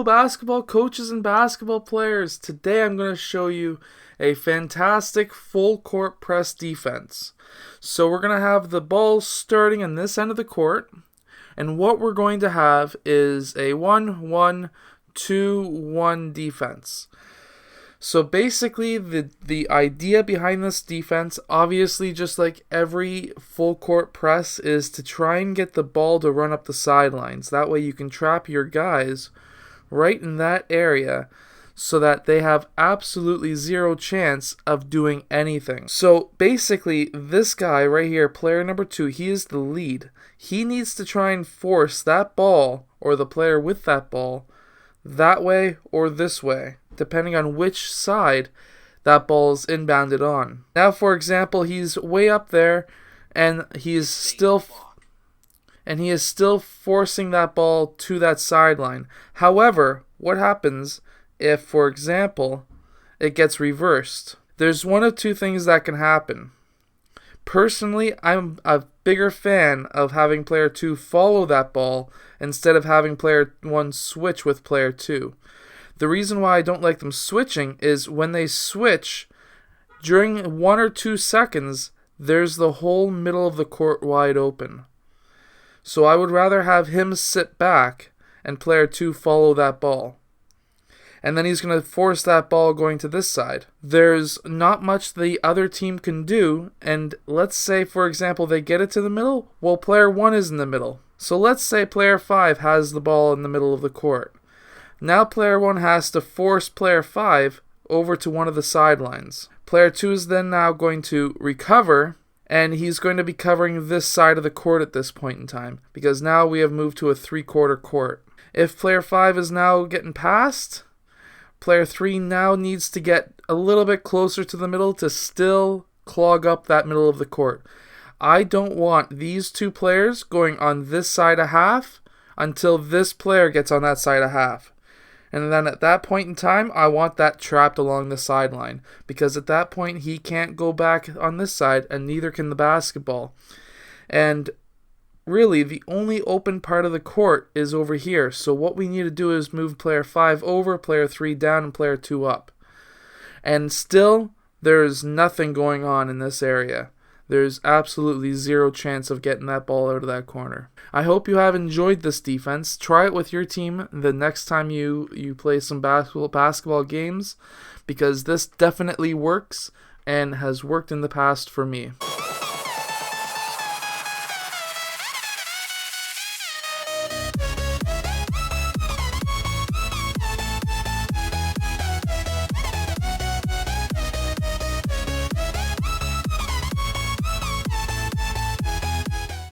Hello basketball coaches and basketball players. Today I'm going to show you a fantastic full court press defense. So we're going to have the ball starting in this end of the court, and what we're going to have is a 1-1-2-1 defense. So basically the idea behind this defense, obviously just like every full court press, is to try and get the ball to run up the sidelines. That way you can trap your guys right in that area so that they have absolutely zero chance of doing anything. So basically this guy right here, player number 2, he is the lead. He needs to try and force that ball, or the player with that ball, that way or this way, depending on which side that ball is inbounded on. Now, for example, he's way up there, and he is still forcing that ball to that sideline. However, what happens if, for example, it gets reversed? There's one of two things that can happen. Personally, I'm a bigger fan of having player 2 follow that ball instead of having player 1 switch with player 2. The reason why I don't like them switching is when they switch, during 1 or 2 seconds, there's the whole middle of the court wide open. So I would rather have him sit back and player 2 follow that ball. And then he's going to force that ball going to this side. There's not much the other team can do, and let's say, for example, they get it to the middle. Well, player 1 is in the middle. So let's say player 5 has the ball in the middle of the court. Now player 1 has to force player 5 over to one of the sidelines. Player 2 is then now going to recover, and he's going to be covering this side of the court at this point in time, because now we have moved to a 3-quarter court. If player 5 is now getting past, player 3 now needs to get a little bit closer to the middle to still clog up that middle of the court. I don't want these two players going on this side of half until this player gets on that side of half. And then at that point in time, I want that trapped along the sideline, because at that point he can't go back on this side, and neither can the basketball. And really, the only open part of the court is over here. So what we need to do is move player 5 over, player 3 down, and player 2 up. And still, there's nothing going on in this area. There's absolutely zero chance of getting that ball out of that corner. I hope you have enjoyed this defense. Try it with your team the next time you play some basketball games, because this definitely works and has worked in the past for me.